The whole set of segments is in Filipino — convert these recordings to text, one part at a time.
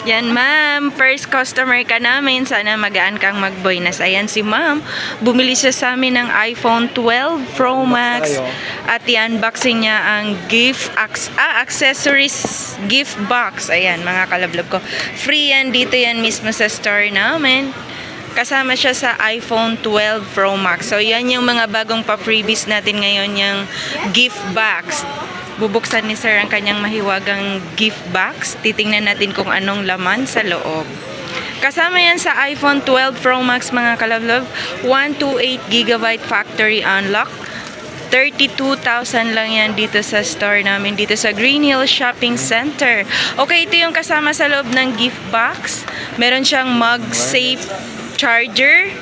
Yan, ma'am. First customer ka namin. Sana magaan kang mag-buenas. Ayan si ma'am. Bumili siya sa amin ng iPhone 12 Pro Max. At i-unboxing niya ang accessories gift box. Ayan, mga kalablog ko. Free yan. Dito yan mismo sa store namin. Kasama siya sa iPhone 12 Pro Max. So, yan yung mga bagong pa-freebies natin ngayon, yung gift box. Bubuksan ni sir ang kanyang mahiwagang gift box. Titingnan natin kung anong laman sa loob. Kasama yan sa iPhone 12 Pro Max, mga kalablog. 128GB factory unlock. 32,000 lang yan dito sa store namin, dito sa Green Hills Shopping Center. Okay, ito yung kasama sa loob ng gift box. Meron siyang MagSafe charger.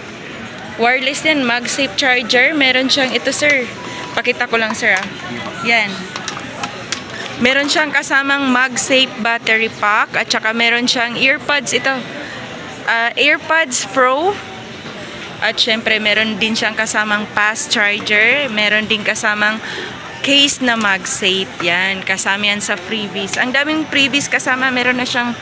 Wireless yan, MagSafe charger. Meron siyang, ito sir, pakita ko lang sir ah. Yan. Meron siyang kasamang MagSafe battery pack. At saka meron siyang earpods. Ito, AirPods Pro. At syempre meron din siyang kasamang fast charger. Meron din kasamang case na MagSafe. Yan, kasama yan sa freebies. Ang daming freebies kasama. Meron na siyang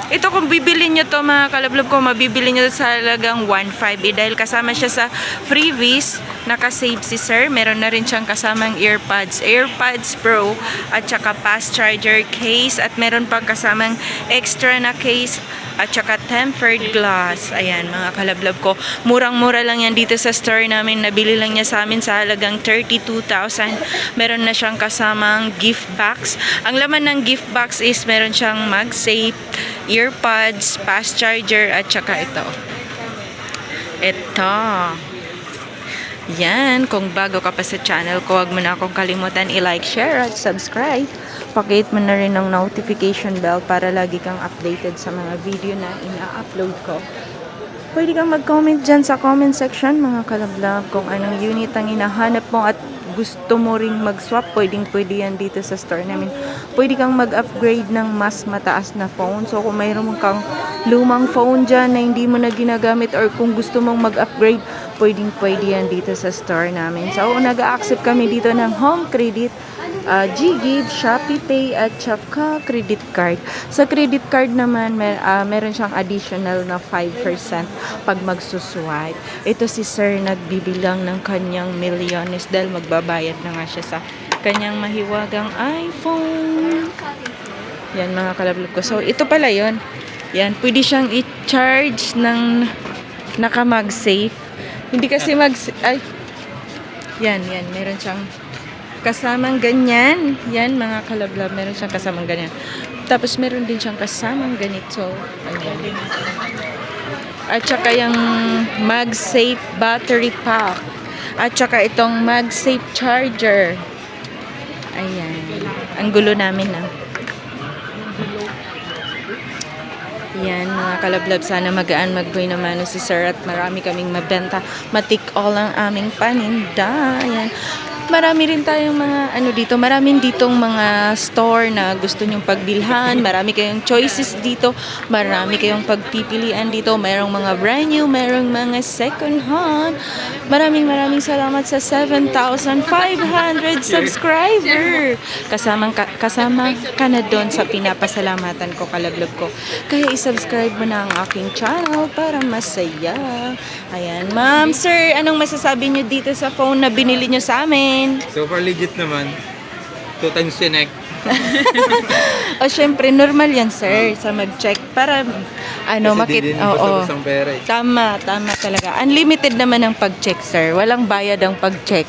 ito kung bibili nyo to, mga kalablog ko, mabibili nyo sa halagang 1.5 dahil kasama siya sa freebies. Nakasave si sir. Meron na rin siyang kasamang AirPods Pro at saka fast charger case, at meron pang kasamang extra na case at saka tempered glass. Ayan, mga kalablog ko, murang-mura lang yan dito sa store namin. Nabili lang niya sa amin sa halagang 32,000. Meron na siyang kasamang gift box. Ang laman ng gift box is meron siyang MagSafe, earpods, fast charger, at saka ito. Yan, kung bago ka pa sa channel ko, huwag mo na akong kalimutan i-like, share, at subscribe. Pakihit mo na rin ng notification bell para lagi kang updated sa mga video na ina-upload ko. Pwede kang mag-comment dyan sa comment section, mga kalablog, kung anong unit ang hinahanap mo at gusto mo ring mag-swap. Pwede yan dito sa store namin. Pwede kang mag-upgrade ng mas mataas na phone. So kung mayroon kang lumang phone dyan na hindi mo na ginagamit, or kung gusto mong mag-upgrade, pwede yan dito sa store namin. So nag-a-accept kami dito ng home credit, GGive, ShopeePay, at saka credit card. Sa credit card naman, meron siyang additional na 5% pag magsuswipe. Ito si sir nagbibilang ng kanyang milyones dahil magbabayad na nga siya sa kanyang mahiwagang iPhone. Yan, mga kalablog ko. So ito pala yon. Yan, pwede siyang i-charge ng naka-MagSafe. Hindi kasi yan, meron siyang kasamang ganyan. Yan, mga kalablab, meron siyang kasamang ganyan. Tapos meron din siyang kasamang ganito. Ayan. At saka yung MagSafe battery pack. At saka itong MagSafe charger. Ayan. Ang gulo namin ah. Yan, mga kalablab, sana magaan magboy naman si sir at marami kaming mabenta. Matik all ang aming paninda. Yan. Marami rin tayong mga dito, maraming ditong mga store na gusto nyong pagbilhan. Marami kayong choices dito, marami kayong pagpipilian dito. Mayroong mga brand new, mayroong mga second hand. Maraming salamat sa 7,500 subscriber. Kasama ka na doon sa pinapasalamatan ko, kalablog ko. Kaya i-subscribe mo na ang aking channel para masaya. Ayan, ma'am, sir, anong masasabi nyo dito sa phone na binili nyo sa amin? So far legit naman. 2 times connect. O syempre normal yan sir sa mag-check para Basta pera eh. Tama talaga. Unlimited naman ang pag-check sir. Walang bayad ang pag-check.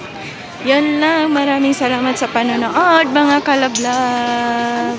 Yan lang. Maraming salamat sa panonood, mga kalablab.